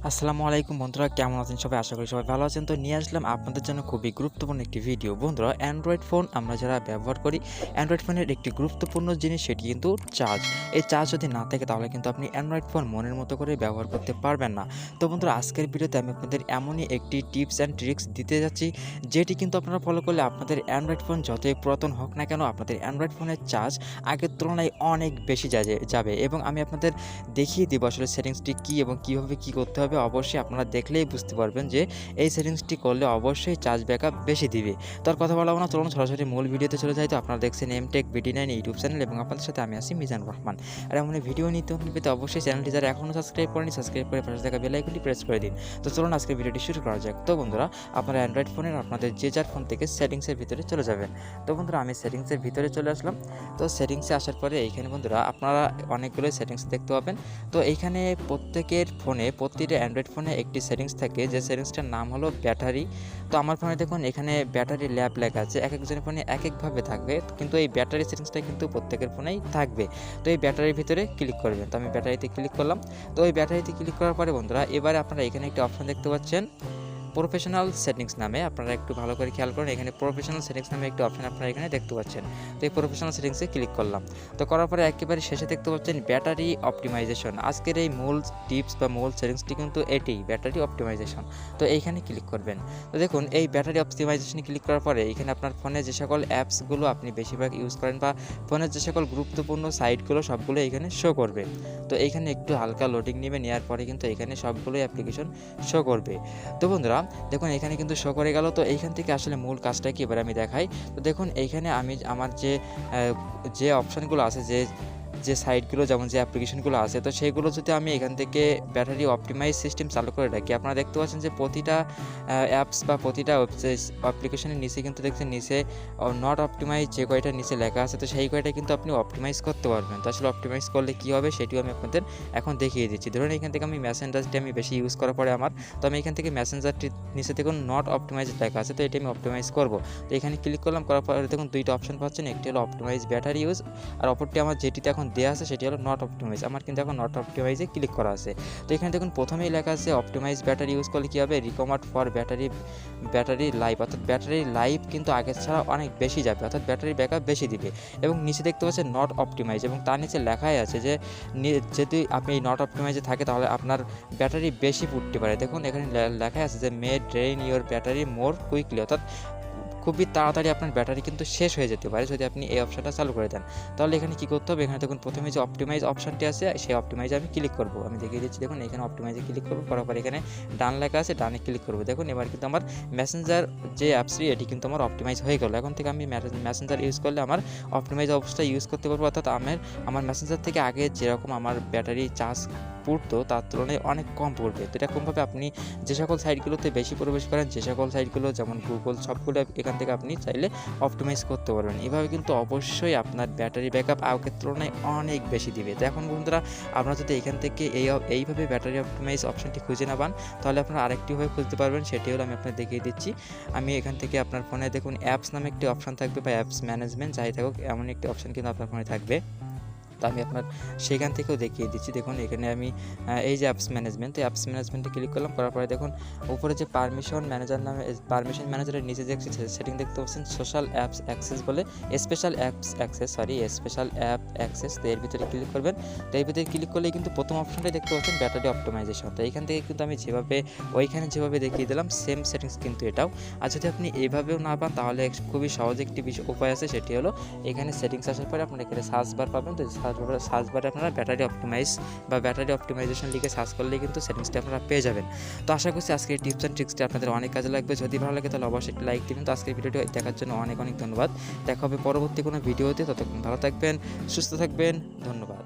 আসসালামু আলাইকুম বন্ধুরা, কেমন আছেন সবাই? আশা করি সবাই ভালো আছেন। তো নিয়ে আসলাম আপনাদের জন্য খুবই গুরুত্বপূর্ণ একটি ভিডিও। বন্ধুরা, অ্যান্ড্রয়েড ফোন আমরা যারা ব্যবহার করি, অ্যান্ড্রয়েড ফোনের একটি গুরুত্বপূর্ণ জিনিস সেটি কিন্তু চার্জ। এই চার্জ যদি না থাকে তাহলে কিন্তু আপনি অ্যান্ড্রয়েড ফোন মনের মতো করে ব্যবহার করতে পারবেন না। তো বন্ধুরা, আজকের ভিডিওতে আমি আপনাদের এমনই একটি টিপস অ্যান্ড ট্রিক্স দিতে যাচ্ছি, যেটি কিন্তু আপনারা ফলো করলে আপনাদের অ্যান্ড্রয়েড ফোন যতই পুরাতন হোক না কেন, আপনাদের অ্যান্ড্রয়েড ফোনের চার্জ আগের তুলনায় অনেক বেশি যাবে। এবং আমি আপনাদের দেখিয়ে দিব আসলে সেটিংসটি কী এবং কীভাবে কী করতে হবে। অবশ্যই আপনারা দেখলেই বুঝতে পারবেন যে এই সেটিংসটি করলে অবশ্যই চার্জ ব্যাকআপ বেশি দিবে। তো আর কথা বলবো না, চলুন সরাসরি মূল ভিডিওতে চলে যাই। তো আপনারা দেখছেন এমটেক bd9 ইউটিউব চ্যানেল এবং আপনাদের সাথে আমি আছি মিজানুর রহমান। আর এমন ভিডিও নিতে পেতে অবশ্যই চ্যানেলটি যারা এখনও সাবস্ক্রাইব করেনি, সাবস্ক্রাইব করে পাশে থাকা বেল আইকনটি প্রেস করে দিন। তো চলুন আজকে ভিডিওটি শুরু করা যাক। তো বন্ধুরা, আপনারা অ্যান্ড্রয়েড ফোনের আপনাদের যে যার ফোন থেকে সেটিংসের ভিতরে চলে যাবেন। তো বন্ধুরা, আমি সেটিংসের ভিতরে চলে আসলাম। তো সেটিংসে আসার পরে এইখানে বন্ধুরা আপনারা অনেকগুলো সেটিংস দেখতে পাবেন। তো এইখানে প্রত্যেকের ফোনে, প্রতিটা অ্যান্ড্রয়েড ফোনে একটি সেটিংস থাকে, যে সেটিংসটার নাম হলো ব্যাটারি। তো আমার ফোনে দেখুন এখানে ব্যাটারি ল্যাব লেখা আছে। এক একজনের ফোনে এক একভাবে থাকবে, কিন্তু এই ব্যাটারি সেটিংসটা কিন্তু প্রত্যেকের ফোনেই থাকবে। তো এই ব্যাটারির ভিতরে ক্লিক করবেন। তো আমি ব্যাটারিতে ক্লিক করলাম। তো এই ব্যাটারিতে ক্লিক করার পরে বন্ধুরা, এবারে আপনারা এখানে একটি অপশন দেখতে পাচ্ছেন প্রফেশনাল সেটিংস নামে। আপনারা একটু ভালো করে খেয়াল করুন, এখানে প্রফেশনাল সেটিংস নামে একটি অপশন আপনারা এখানে দেখতে পাচ্ছেন। তো এই প্রফেশনাল সেটিংসে ক্লিক করলাম। তো করার পরে একেবারে শেষে দেখতে পাচ্ছেন ব্যাটারি অপটিমাইজেশন। আজকের এই মূল টিপস বা মূল সেটিংসটি কিন্তু এটি, ব্যাটারি অপটিমাইজেশন। তো এইখানে ক্লিক করবেন। তো দেখুন এই ব্যাটারি অপটিমাইজেশনে ক্লিক করার পরে এখানে আপনার ফোনে যে সকল অ্যাপসগুলো আপনি বেশিরভাগ ইউজ করেন বা ফোনের যে সকল গুরুত্বপূর্ণ সাইটগুলো সবগুলো এখানে শো করবে। তো এইখানে একটু হালকা লোডিং নেবে, নেওয়ার পরে কিন্তু এখানে সবগুলোই অ্যাপ্লিকেশন শো করবে। তো বন্ধুরা দেখুন এখানে কিন্তু শো করে গেল। তো এইখান থেকে আসলে মূল কাজটা কি এবার আমি দেখাই। তো দেখুন এইখানে আমি আমার যে অপশানগুলো আছে, যে সাইটগুলো, যেমন যে অ্যাপ্লিকেশনগুলো আছে, তো সেইগুলো যদি আমি এখান থেকে ব্যাটারি অপটিমাইজ সিস্টেম চালু করে রাখি, আপনারা দেখতে পাচ্ছেন যে প্রতিটা অ্যাপস বা প্রতিটা অ্যাপ্লিকেশনের নিচে কিন্তু দেখছেন নিচে নট অপটিমাইজ যে কয়টা নিচে লেখা আছে, তো সেই কয়টা কিন্তু আপনি অপটিমাইজ করতে পারবেন। তো আসলে অপটিমাইজ করলে কী হবে সেটিও আমি আপনাদের এখন দেখিয়ে দিচ্ছি। ধরুন এখান থেকে আমি মেসেঞ্জারটি আমি বেশি ইউজ করার পরে তো আমি এখান থেকে মেসেঞ্জারটির নিচে দেখুন নট অপটিমাইজ লেখা আছে, তো এটি আমি অপটিমাইজ করবো। তো এখানে ক্লিক করলাম, করার পরে দেখুন দুইটা অপশন পাচ্ছেন, একটি হলো অপটিমাইজ ব্যাটারি ইউজ, আর অপরটি আমার যেটিতে এখন দেওয়া আছে সেটি হলো নট অপটিমাইজ। আমার কিন্তু এখন নট অপটিমাইজে ক্লিক করা আছে। তো এখানে দেখুন প্রথমেই লেখা আছে অপটিমাইজ ব্যাটারি ইউজ করলে কী হবে, রিকমান্ড ফর ব্যাটারি লাইফ, অর্থাৎ ব্যাটারি লাইফ কিন্তু আগের ছাড়া অনেক বেশি যাবে, অর্থাৎ ব্যাটারি ব্যাকআপ বেশি দিবে। এবং নিচে দেখতে পাচ্ছেন নট অপটিমাইজ, এবং তার নিচে লেখাই আছে যে যদি আপনি এই নট অপটিমাইজে থাকে তাহলে আপনার ব্যাটারি বেশি ফুটতে পারে। দেখুন এখানে লেখাই আছে যে may drain your battery more quickly, অর্থাৎ খুবই তাড়াতাড়ি আপনার ব্যাটারি কিন্তু শেষ হয়ে যেতে পারে যদি আপনি এই অপশানটা চালু করে দেন। তাহলে এখানে কী করতে হবে, এখানে দেখুন প্রথমে যে অপটিমাইজ অপশানটি আছে সেই অপটিমাইজে আমি ক্লিক করব। আমি দেখিয়ে দিচ্ছি, দেখুন এখানে অপটিমাইজে ক্লিক করব, করার পর এখানে ডান লেখা আছে, ডানে ক্লিক করব। দেখুন এবার কিন্তু আমার মেসেঞ্জার যে অ্যাপসটি এটি কিন্তু আমার অপটিমাইজ হয়ে গেল। এখন থেকে আমি মেসেঞ্জার ইউজ করলে আমার অপটিমাইজ অবস্থায় ইউজ করতে পারবো, অর্থাৎ আমার মেসেঞ্জার থেকে আগে যেরকম আমার ব্যাটারি চার্জ পড়তো তার তুলনায় অনেক কম পড়বে। তো এরকমভাবে আপনি যে সকল সাইটগুলোতে বেশি প্রবেশ করেন, যে সকল সাইটগুলো যেমন গুগল, সবগুলো এখান থেকে আপনি চাইলে অপটিমাইজ করতে পারবেন। এভাবে কিন্তু অবশ্যই আপনার ব্যাটারি ব্যাকআপ আগের তুলনায় অনেক বেশি দিবে। তো এখন বন্ধুরা, আপনারা যদি এখান থেকে এইভাবে ব্যাটারি অপটিমাইজ অপশনটি খুঁজে না পান, তাহলে আপনারা আরেকটিভাবে খুঁজতে পারবেন, সেটি হলো আমি আপনাদের দেখিয়ে দিচ্ছি। আমি এখান থেকে আপনার ফোনে দেখুন অ্যাপস নামে একটি অপশন থাকবে, বা অ্যাপস ম্যানেজমেন্ট যাই থাকুক, এমন একটি অপশন কিন্তু আপনার ফোনে থাকবে। তো আমি আপনার সেখান থেকেও দেখিয়ে দিচ্ছি। দেখুন এখানে আমি এই যে অ্যাপস ম্যানেজমেন্ট, এই অ্যাপস ম্যানেজমেন্টে ক্লিক করলাম, করার পরে দেখুন উপরে যে পারমিশন ম্যানেজার নামে, পারমিশন ম্যানেজারের নিচে যে সেটিং দেখতে পাচ্ছেন সোশ্যাল অ্যাপস অ্যাক্সেস বলে, স্পেশাল অ্যাপ অ্যাক্সেস। তো এর ভিতরে ক্লিক করবেন। তো এর ভিতরে ক্লিক করলেই কিন্তু প্রথম অপশনটাই দেখতে পাচ্ছেন ব্যাটারি অপটিমাইজেশন। তো এইখান থেকে কিন্তু আমি ওইখানে যেভাবে দেখিয়ে দিলাম সেম সেটিংস কিন্তু এটাও। আর যদি আপনি এইভাবেও না পান তাহলে খুবই সহজ একটি উপায় আছে, সেটি হলো এখানে সেটিংস আসার পরে আপনারা এখানে সার্চ বার পাবেন। তো সার্চ বারে আপনারা ব্যাটারি অপটিমাইজ বা ব্যাটারি অপটিমাইজেশন লিখে সার্চ করলেই কিন্তু সেটিংসটি আপনারা পেয়ে যাবেন। তো আশা করছি আজকের টিপস অ্যান্ড ট্রিক্সটি আপনাদের অনেক কাজে লাগবে। যদি ভালো লাগে তাহলে অবশ্যই একটি লাইক দিবেন। তো আজকের ভিডিওটি দেখার জন্য অনেক ধন্যবাদ। দেখা হবে পরবর্তী কোনো ভিডিওতে। ততক্ষণ ভালো থাকবেন, সুস্থ থাকবেন, ধন্যবাদ।